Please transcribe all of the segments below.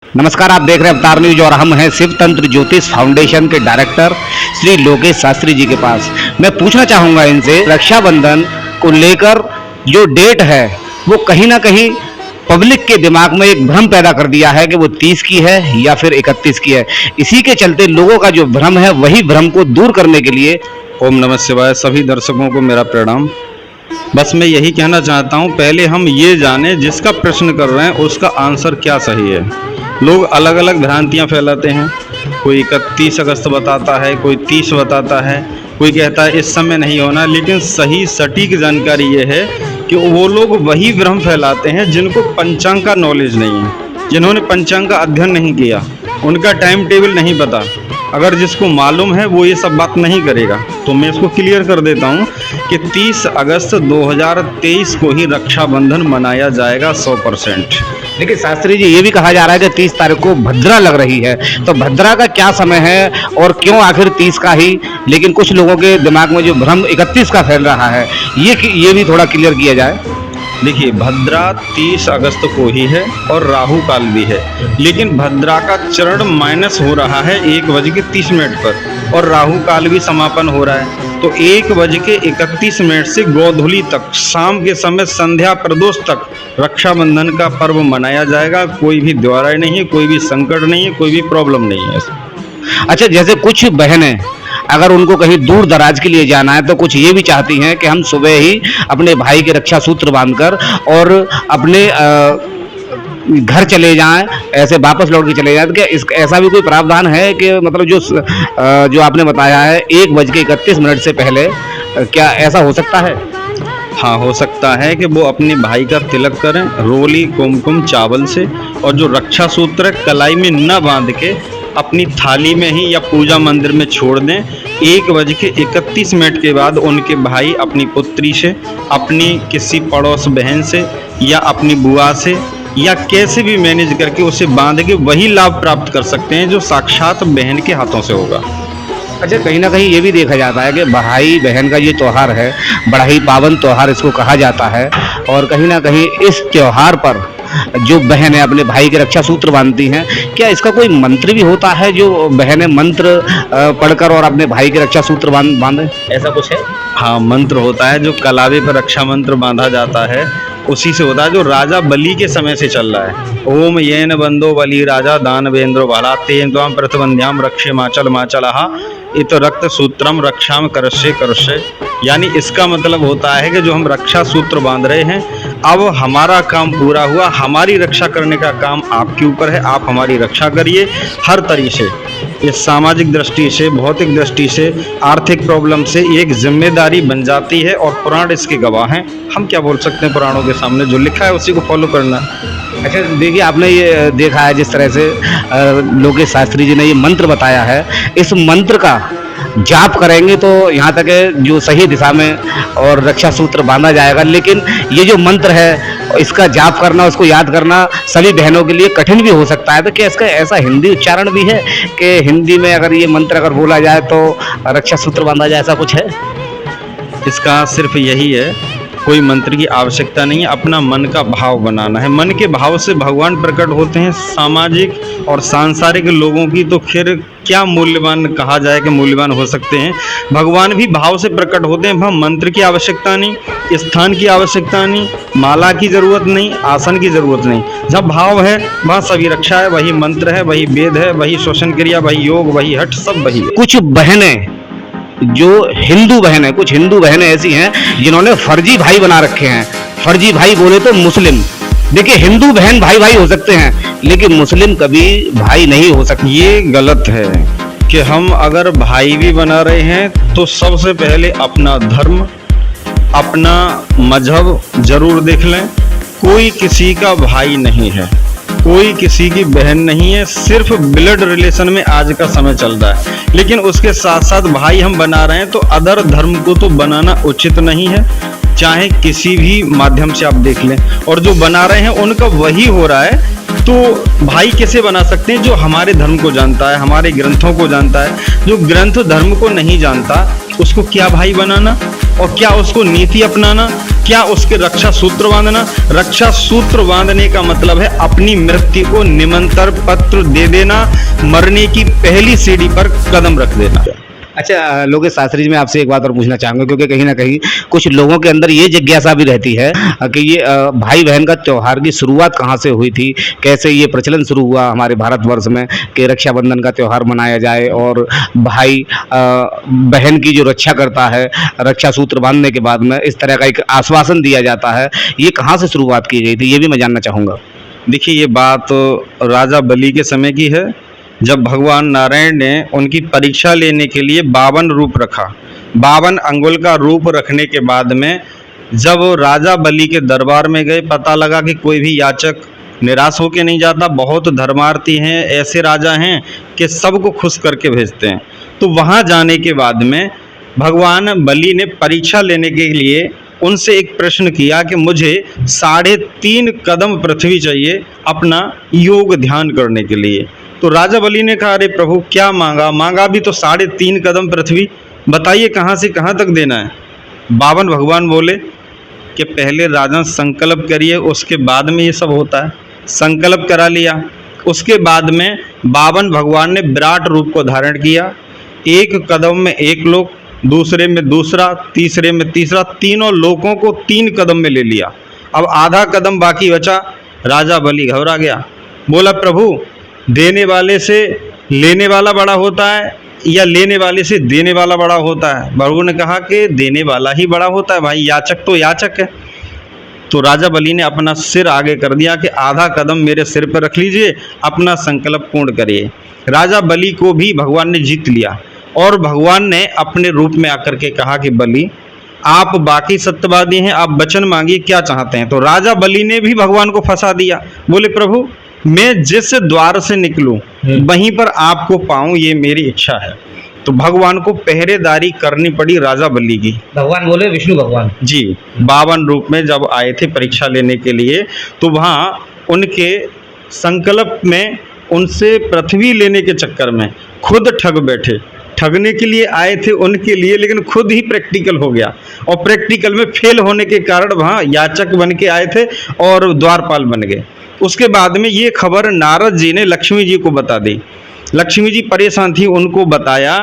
नमस्कार, आप देख रहे हैं अवतार न्यूज और हम हैं शिव तंत्र ज्योतिष फाउंडेशन के डायरेक्टर श्री लोकेश शास्त्री जी के पास। मैं पूछना चाहूंगा इनसे, रक्षाबंधन को लेकर जो डेट है वो कहीं ना कहीं पब्लिक के दिमाग में एक भ्रम पैदा कर दिया है कि वो 30 की है या फिर 31 की है। इसी के चलते लोगों का जो भ्रम है वही भ्रम को दूर करने के लिए ओम नमः शिवाय। सभी दर्शकों को मेरा प्रणाम। बस मैं यही कहना चाहता हूँ, पहले हम ये जानें जिसका प्रश्न कर रहे हैं उसका आंसर क्या सही है। लोग अलग अलग भ्रांतियाँ फैलाते हैं। कोई 31 अगस्त बताता है, कोई 30 बताता है, कोई कहता है इस समय नहीं होना। लेकिन सही सटीक जानकारी ये है कि वो लोग वही भ्रम फैलाते हैं जिनको पंचांग का नॉलेज नहीं है, जिन्होंने पंचांग का अध्ययन नहीं किया, उनका टाइम टेबल नहीं पता। अगर जिसको मालूम है वो ये सब बात नहीं करेगा। तो मैं इसको क्लियर कर देता हूँ कि 30 अगस्त 2023 को ही रक्षाबंधन मनाया जाएगा 100%। लेकिन शास्त्री जी ये भी कहा जा रहा है कि 30 तारीख को भद्रा लग रही है, तो भद्रा का क्या समय है और क्यों आखिर 30 का ही? लेकिन कुछ लोगों के दिमाग में जो भ्रम 31 का फैल रहा है, ये भी थोड़ा क्लियर किया जाए। देखिए, भद्रा 30 अगस्त को ही है और राहु काल भी है, लेकिन भद्रा का चरण माइनस हो रहा है 1:30 पर और राहु काल भी समापन हो रहा है। तो 1:31 से गोधूली तक, शाम के समय संध्या प्रदोष तक रक्षाबंधन का पर्व मनाया जाएगा। कोई भी द्वारा नहीं है, कोई भी संकट नहीं है, कोई भी प्रॉब्लम नहीं है। अच्छा, जैसे कुछ बहनें अगर उनको कहीं दूर दराज के लिए जाना है तो कुछ ये भी चाहती हैं कि हम सुबह ही अपने भाई के रक्षा सूत्र बांधकर और अपने घर चले जाएं, ऐसे वापस लौट के चले जाएं। तो क्या ऐसा भी कोई प्रावधान है कि मतलब जो आपने बताया है 1:31 से पहले, क्या ऐसा हो सकता है? हाँ, हो सकता है कि वो अपने भाई का तिलक करें रोली कुमकुम चावल से, और जो रक्षा सूत्र कलाई में न बांध के अपनी थाली में ही या पूजा मंदिर में छोड़ दें। 1:31 के बाद उनके भाई अपनी पुत्री से, अपनी किसी पड़ोस बहन से या अपनी बुआ से या कैसे भी मैनेज करके उसे बांध के वही लाभ प्राप्त कर सकते हैं जो साक्षात बहन के हाथों से होगा। अच्छा, कहीं ना कहीं ये भी देखा जाता है कि भाई बहन का ये त्यौहार है, बड़ा ही पावन त्यौहार इसको कहा जाता है, और कहीं ना कहीं इस त्यौहार पर जो बहनें अपने भाई के रक्षा सूत्र बांधती हैं, क्या इसका कोई मंत्र भी होता है जो बहनें मंत्र पढ़कर और अपने भाई के रक्षा सूत्र बांधें? ऐसा कुछ है? हाँ, मंत्र होता है जो कलावे पर रक्षा मंत्र बांधा जाता है, उसी से होता है जो राजा बलि के समय से चल रहा है। ओम येन बंदो बलि राजा दानवेंद्रो बाला तेन त्वां प्रतिबंध्याम रक्षे माचल माचलहा इत रक्त सूत्रम रक्षाम करश्य करश्य। यानी इसका मतलब होता है कि जो हम रक्षा सूत्र बांध रहे हैं, अब हमारा काम पूरा हुआ, हमारी रक्षा करने का काम आपके ऊपर है। आप हमारी रक्षा करिए हर तरीके से, इस सामाजिक दृष्टि से, भौतिक दृष्टि से, आर्थिक प्रॉब्लम से एक जिम्मेदारी बन जाती है। और पुराण इसके गवाह हैं। हम क्या बोल सकते हैं, पुराणों के सामने जो लिखा है उसी को फॉलो करना। अच्छा, देखिए, आपने ये देखा है जिस तरह से लोकेश शास्त्री जी ने ये मंत्र बताया है, इस मंत्र का जाप करेंगे तो यहाँ तक है जो सही दिशा में और रक्षा सूत्र बांधा जाएगा। लेकिन ये जो मंत्र है इसका जाप करना, उसको याद करना सभी बहनों के लिए कठिन भी हो सकता है। तो क्या इसका ऐसा हिंदी उच्चारण भी है कि हिंदी में अगर ये मंत्र अगर बोला जाए तो रक्षा सूत्र बांधा जाए, ऐसा कुछ है? इसका सिर्फ यही है, कोई मंत्र की आवश्यकता नहीं है। अपना मन का भाव बनाना है। मन के भाव से भगवान प्रकट होते हैं। सामाजिक और सांसारिक लोगों की तो फिर क्या मूल्यवान कहा जाए कि मूल्यवान हो सकते हैं, भगवान भी भाव से प्रकट होते हैं। वहाँ मंत्र की आवश्यकता नहीं, स्थान की आवश्यकता नहीं, माला की ज़रूरत नहीं, आसन की ज़रूरत नहीं। जब भाव है वहाँ सभी रक्षा है, वही मंत्र है, वही वेद है, वही श्वसन क्रिया, वही योग, वही हठ, सब वही है। कुछ बहनें जो हिंदू बहनें, कुछ हिंदू बहनें ऐसी हैं जिन्होंने फर्जी भाई बना रखे हैं। फर्जी भाई बोले तो मुस्लिम। देखिए, हिंदू बहन भाई भाई हो सकते हैं लेकिन मुस्लिम कभी भाई नहीं हो सकते। ये गलत है कि हम अगर भाई भी बना रहे हैं तो सबसे पहले अपना धर्म, अपना मजहब जरूर देख लें। कोई किसी का भाई नहीं है, कोई किसी की बहन नहीं है, सिर्फ ब्लड रिलेशन में आज का समय चल रहा है। लेकिन उसके साथ साथ भाई हम बना रहे हैं तो अदर धर्म को तो बनाना उचित नहीं है, चाहे किसी भी माध्यम से आप देख लें। और जो बना रहे हैं उनका वही हो रहा है। तो भाई कैसे बना सकते हैं? जो हमारे धर्म को जानता है, हमारे ग्रंथों को जानता है। जो ग्रंथ धर्म को नहीं जानता उसको क्या भाई बनाना? और क्या उसको नीति अपनाना, क्या उसके रक्षा सूत्र बांधना। रक्षा सूत्र बांधने का मतलब है अपनी मृत्यु को निमंत्रण पत्र दे देना, मरने की पहली सीढ़ी पर कदम रख देना। अच्छा लोकेश शास्त्री जी, मैं आपसे एक बात और पूछना चाहूँगा, क्योंकि कहीं ना कहीं कुछ लोगों के अंदर ये जिज्ञासा भी रहती है कि ये भाई बहन का त्यौहार की शुरुआत कहाँ से हुई थी, कैसे ये प्रचलन शुरू हुआ हमारे भारतवर्ष में कि रक्षाबंधन का त्यौहार मनाया जाए और भाई बहन की जो रक्षा करता है, रक्षा सूत्र बांधने के बाद में इस तरह का एक आश्वासन दिया जाता है, ये कहाँ से शुरुआत की गई थी, ये भी मैं जानना चाहूँगा। देखिए, ये बात राजा बलि के समय की है, जब भगवान नारायण ने उनकी परीक्षा लेने के लिए 52 रूप रखा। 52 अंगुल का रूप रखने के बाद में जब राजा बलि के दरबार में गए, पता लगा कि कोई भी याचक निराश होकर नहीं जाता, बहुत धर्मार्थी हैं, ऐसे राजा हैं कि सबको खुश करके भेजते हैं। तो वहाँ जाने के बाद में भगवान बलि ने परीक्षा लेने के लिए उनसे एक प्रश्न किया कि मुझे 3.5 कदम पृथ्वी चाहिए अपना योग ध्यान करने के लिए। तो राजा बलि ने कहा, अरे प्रभु क्या मांगा भी तो 3.5 कदम पृथ्वी, बताइए कहाँ से कहाँ तक देना है। 52 भगवान बोले कि पहले राजन संकल्प करिए, उसके बाद में ये सब होता है। संकल्प करा लिया, उसके बाद में 52 भगवान ने विराट रूप को धारण किया। एक कदम में एक लोक, दूसरे में दूसरा, तीसरे में तीसरा, तीनों लोकों को 3 कदम में ले लिया। अब आधा कदम बाकी बचा। राजा बलि घबरा गया, बोला प्रभु देने वाले से लेने वाला बड़ा होता है या लेने वाले से देने वाला बड़ा होता है। प्रभु ने कहा कि देने वाला ही बड़ा होता है भाई, याचक तो याचक है। तो राजा बलि ने अपना सिर आगे कर दिया कि आधा कदम मेरे सिर पर रख लीजिए, अपना संकल्प पूर्ण करिए। राजा बलि को भी भगवान ने जीत लिया और भगवान ने अपने रूप में आकर के कहा कि बलि आप बाकी सत्यवादी हैं, आप वचन मांगिए क्या चाहते हैं। तो राजा बलि ने भी भगवान को फंसा दिया, बोले प्रभु मैं जिस द्वार से निकलूं वहीं पर आपको पाऊं, ये मेरी इच्छा है। तो भगवान को पहरेदारी करनी पड़ी राजा बलि की। भगवान बोले विष्णु भगवान जी 52 रूप में जब आए थे परीक्षा लेने के लिए, तो वहाँ उनके संकल्प में उनसे पृथ्वी लेने के चक्कर में खुद ठग बैठे। ठगने के लिए आए थे उनके लिए, लेकिन खुद ही प्रैक्टिकल हो गया और प्रैक्टिकल में फेल होने के कारण वहाँ याचक बन के आए थे और द्वारपाल बन गए। उसके बाद में ये खबर नारद जी ने लक्ष्मी जी को बता दी। लक्ष्मी जी परेशान थी, उनको बताया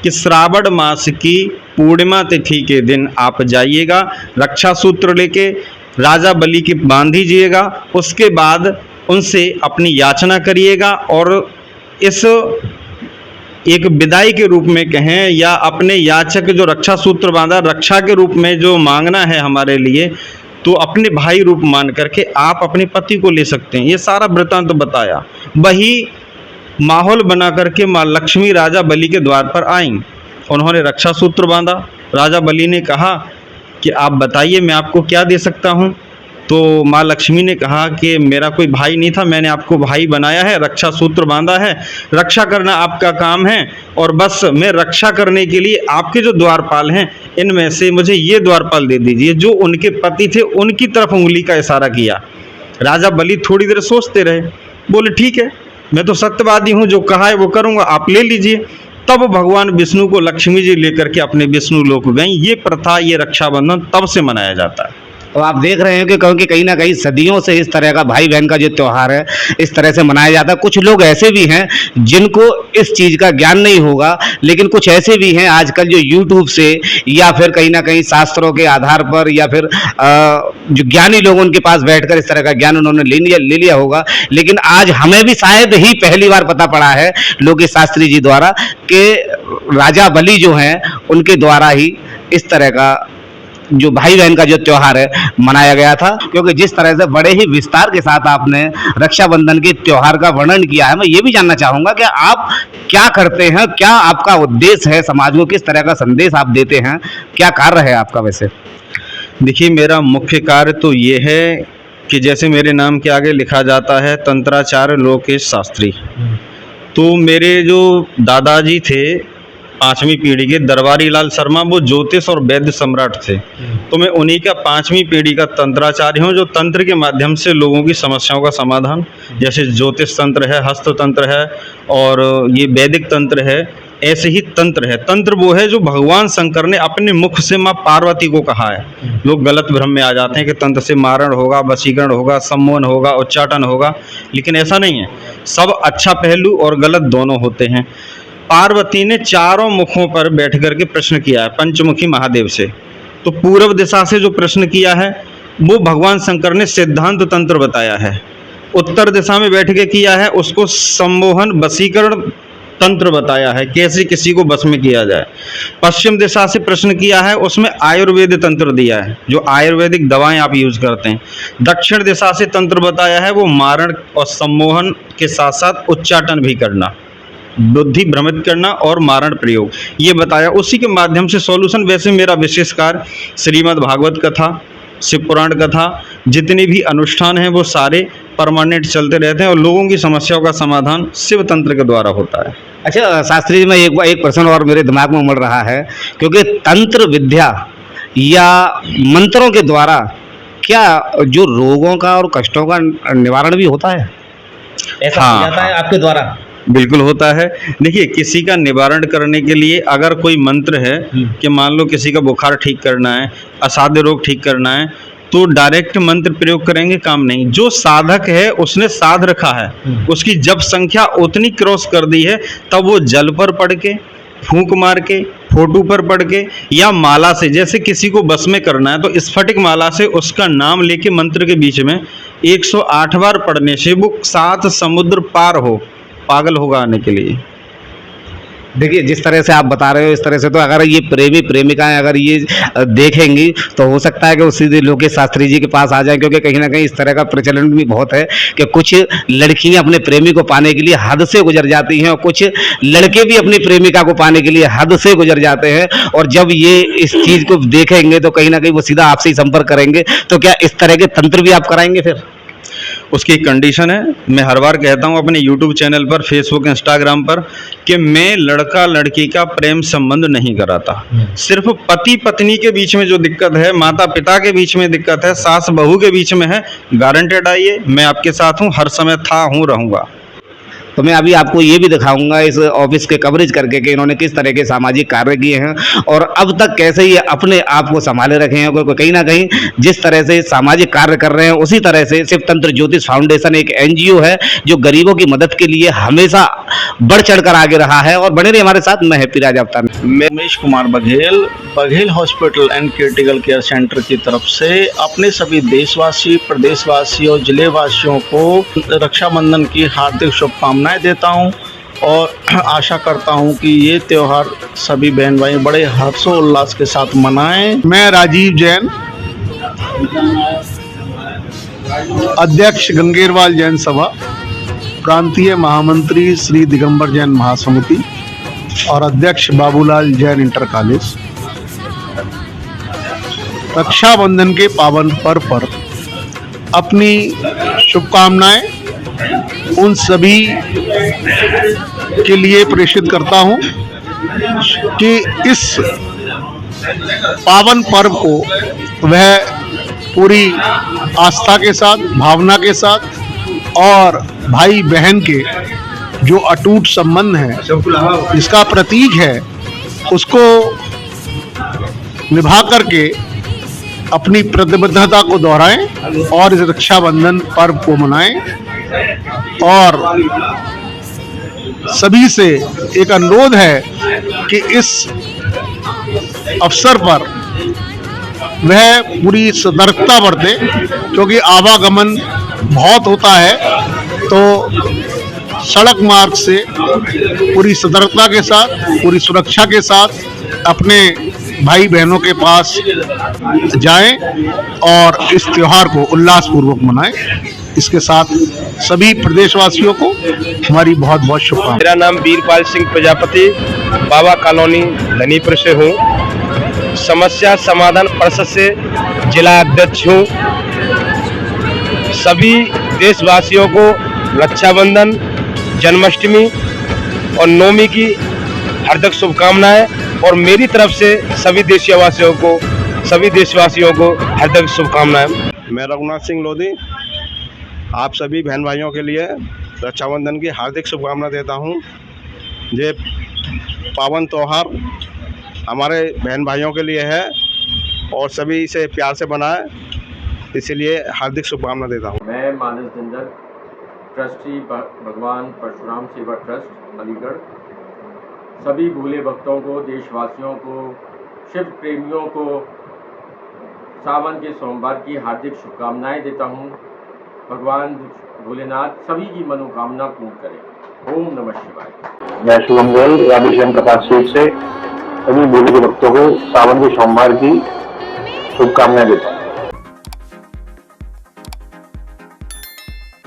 कि श्रावण मास की पूर्णिमा तिथि के दिन आप जाइएगा, रक्षा सूत्र लेके राजा बलि की बांध दीजिएगा, उसके बाद उनसे अपनी याचना करिएगा और इस एक विदाई के रूप में कहें या अपने याचक जो रक्षा सूत्र बांधा, रक्षा के रूप में जो मांगना है हमारे लिए, तो अपने भाई रूप मान करके आप अपने पति को ले सकते हैं। ये सारा वृत्तांत तो बताया। वही माहौल बना करके माँ लक्ष्मी राजा बलि के द्वार पर आईं। उन्होंने रक्षा सूत्र बांधा। राजा बलि ने कहा कि आप बताइए मैं आपको क्या दे सकता हूँ। तो माँ लक्ष्मी ने कहा कि मेरा कोई भाई नहीं था, मैंने आपको भाई बनाया है, रक्षा सूत्र बांधा है, रक्षा करना आपका काम है और बस मैं रक्षा करने के लिए आपके जो द्वारपाल हैं इनमें से मुझे ये द्वारपाल दे दीजिए। जो उनके पति थे उनकी तरफ उंगली का इशारा किया। राजा बलि थोड़ी देर सोचते रहे, बोले ठीक है मैं तो सत्यवादी हूँ, जो कहा है वो करूँगा, आप ले लीजिए। तब भगवान विष्णु को लक्ष्मी जी लेकर के अपने विष्णु लोक गई। ये प्रथा, ये रक्षाबंधन तब से मनाया जाता है। तो आप देख रहे हैं कि क्योंकि कहीं ना कहीं सदियों से इस तरह का भाई बहन का जो त्यौहार है इस तरह से मनाया जाता है। कुछ लोग ऐसे भी हैं जिनको इस चीज़ का ज्ञान नहीं होगा, लेकिन कुछ ऐसे भी हैं आजकल जो यूट्यूब से या फिर कहीं ना कहीं शास्त्रों के आधार पर या फिर जो ज्ञानी लोग उनके पास बैठकर इस तरह का ज्ञान उन्होंने ले लिया होगा। लेकिन आज हमें भी शायद ही पहली बार पता पड़ा है लोकेश शास्त्री जी द्वारा कि राजा बलि जो हैं उनके द्वारा ही इस तरह का जो भाई बहन का जो त्यौहार है मनाया गया था। क्योंकि जिस तरह से बड़े ही विस्तार के साथ आपने रक्षाबंधन के त्यौहार का वर्णन किया है, मैं ये भी जानना चाहूँगा कि आप क्या करते हैं, क्या आपका उद्देश्य है, समाज को किस तरह का संदेश आप देते हैं, क्या कार्य है आपका। वैसे देखिए मेरा मुख्य कार्य तो ये है कि जैसे मेरे नाम के आगे लिखा जाता है तंत्राचार्य लोकेश शास्त्री, तो मेरे जो दादाजी थे 5वीं पीढ़ी के दरबारी लाल शर्मा, वो ज्योतिष और वैद्य सम्राट थे। तो मैं उन्हीं का 5वीं पीढ़ी का तंत्राचार्य हूँ, जो तंत्र के माध्यम से लोगों की समस्याओं का समाधान, जैसे ज्योतिष तंत्र है, हस्त तंत्र है और ये वैदिक तंत्र है, ऐसे ही तंत्र है। तंत्र वो है जो भगवान शंकर ने अपने मुख से माँ पार्वती को कहा है। लोग गलत भ्रम में आ जाते हैं कि तंत्र से मारण होगा, वशीकरण होगा, सम्मोहन होगा, उच्चाटन होगा, लेकिन ऐसा नहीं है। सब अच्छा पहलू और गलत दोनों होते हैं। पार्वती ने चारों मुखों पर बैठ करके प्रश्न किया है पंचमुखी महादेव से। तो पूर्व दिशा से जो प्रश्न किया है वो भगवान शंकर ने सिद्धांत तंत्र बताया है। उत्तर दिशा में बैठ के किया है उसको सम्मोहन वशीकरण तंत्र बताया है, कैसे किसी को बस में किया जाए। पश्चिम दिशा से प्रश्न किया है उसमें आयुर्वेद तंत्र दिया है, जो आयुर्वेदिक दवाएं आप यूज करते हैं। दक्षिण दिशा से तंत्र बताया है वो मारण और सम्मोहन के साथ साथ उच्चाटन भी करना, बुद्धि भ्रमित करना और मारण प्रयोग, ये बताया। उसी के माध्यम से सॉल्यूशन। वैसे मेरा विशेष कार्य श्रीमद् भागवत कथा, शिव पुराण कथा, जितने भी अनुष्ठान हैं वो सारे परमानेंट चलते रहते हैं और लोगों की समस्याओं का समाधान शिव तंत्र के द्वारा होता है। अच्छा शास्त्री जी, मैं एक प्रश्न और मेरे दिमाग में उमड़ रहा है, क्योंकि तंत्र विद्या या मंत्रों के द्वारा क्या जो रोगों का और कष्टों का निवारण भी होता है? ऐसा हाँ, हो जाता है आपके द्वारा? बिल्कुल होता है। देखिए, किसी का निवारण करने के लिए अगर कोई मंत्र है कि मान लो किसी का बुखार ठीक करना है, असाध्य रोग ठीक करना है, तो डायरेक्ट मंत्र प्रयोग करेंगे काम नहीं। जो साधक है उसने साध रखा है, उसकी जब संख्या उतनी क्रॉस कर दी है तब वो जल पर पढ़ के, फूंक मार के, फोटो पर पढ़ के या माला से, जैसे किसी को बस में करना है तो स्फटिक माला से उसका नाम लेके मंत्र के बीच में 108 बार पढ़ने से वो 7 समुद्र पार हो, पागल होगा आने के लिए। देखिए, जिस तरह से आप बता रहे हो इस तरह से तो अगर ये प्रेमी प्रेमिकाएं अगर ये देखेंगी तो हो सकता है कि उसी दिन लोकेश शास्त्री जी के पास आ जाएं, क्योंकि कहीं ना कहीं इस तरह का प्रचलन भी बहुत है कि कुछ लड़कियां अपने प्रेमी को पाने के लिए हद से गुजर जाती हैं और कुछ लड़के भी अपनी प्रेमिका को पाने के लिए हद से गुजर जाते हैं। और जब ये इस चीज़ को देखेंगे तो कहीं ना कहीं वो सीधा आपसे ही संपर्क करेंगे। तो क्या इस तरह के तंत्र भी आप कराएंगे फिर? उसकी एक कंडीशन है, मैं हर बार कहता हूँ अपने YouTube चैनल पर, फेसबुक, इंस्टाग्राम पर, कि मैं लड़का लड़की का प्रेम संबंध नहीं कराता। सिर्फ पति पत्नी के बीच में जो दिक्कत है, माता पिता के बीच में दिक्कत है, सास बहू के बीच में है, गारंटेड आइए, मैं आपके साथ हूँ, हर समय था, हूँ, रहूँगा। तो मैं अभी आपको ये भी दिखाऊंगा इस ऑफिस के कवरेज करके कि इन्होंने किस तरह के सामाजिक कार्य किए हैं और अब तक कैसे ये अपने आप को संभाले रखे हैं। क्योंकि कहीं ना कहीं जिस तरह से सामाजिक कार्य कर रहे हैं उसी तरह से शिव तंत्र ज्योतिष फाउंडेशन एक NGO है जो गरीबों की मदद के लिए हमेशा बढ़ चढ़ कर आगे रहा है। और बने रहे हमारे साथ। मैं हैप्पी राज अवतार। मैं Ramesh Kumar Baghel hospital and critical care centre की तरफ से अपने सभी देशवासी, प्रदेशवासी और जिले वासियों को रक्षाबंधन की हार्दिक शुभकामनाएं देता हूं और आशा करता हूं कि ये त्यौहार सभी बहन भाई बड़े हर्षोल्लास के साथ मनाएं। मैं राजीव जैन, अध्यक्ष गंगेरवाल जैन सभा, प्रांतीय महामंत्री श्री दिगंबर जैन महासमिति और अध्यक्ष बाबूलाल जैन इंटर कॉलेज। रक्षाबंधन के पावन पर्व पर अपनी शुभकामनाएं उन सभी के लिए प्रेषित करता हूं कि इस पावन पर्व को वह पूरी आस्था के साथ, भावना के साथ और भाई बहन के जो अटूट संबंध है, इसका प्रतीक है, उसको निभा करके अपनी प्रतिबद्धता को दोहराएं और इस रक्षाबंधन पर्व को मनाएं। और सभी से एक अनुरोध है कि इस अवसर पर वह पूरी सतर्कता बरतें, क्योंकि आवागमन बहुत होता है, तो सड़क मार्ग से पूरी सतर्कता के साथ, पूरी सुरक्षा के साथ अपने भाई बहनों के पास जाएं और इस त्योहार को उल्लासपूर्वक मनाएं। इसके साथ सभी प्रदेशवासियों को हमारी बहुत बहुत शुभकामनाएं। मेरा नाम वीरपाल सिंह प्रजापति, बाबा कॉलोनी धनीपुर से हूँ। समस्या समाधान परिषद से जिला अध्यक्ष हूँ। सभी देशवासियों को रक्षाबंधन, जन्माष्टमी और नवमी की हार्दिक शुभकामनाएं और मेरी तरफ से सभी देशवासियों को हार्दिक शुभकामनाएं। मैं रघुनाथ सिंह लोधी आप सभी बहन भाइयों के लिए रक्षाबंधन की हार्दिक शुभकामना देता हूं। ये पावन त्यौहार हमारे बहन भाइयों के लिए है और सभी इसे प्यार से मनाएं, इसलिए हार्दिक शुभकामना देता हूँ। मैं मानस जिंदल, ट्रस्टी भगवान परशुराम सेवा ट्रस्ट अलीगढ़, सभी भोले भक्तों को, देशवासियों को, शिव प्रेमियों को सावन के सोमवार की हार्दिक शुभकामनाएं देता हूं। भगवान भोलेनाथ सभी की मनोकामना पूर्ण करें। ओम नमः शिवाय। मैं शुभमंगल राधेश्याम प्रकाश स्वीट से सभी भोले के भक्तों को सावन के सोमवार की शुभकामनाएं देता हूँ।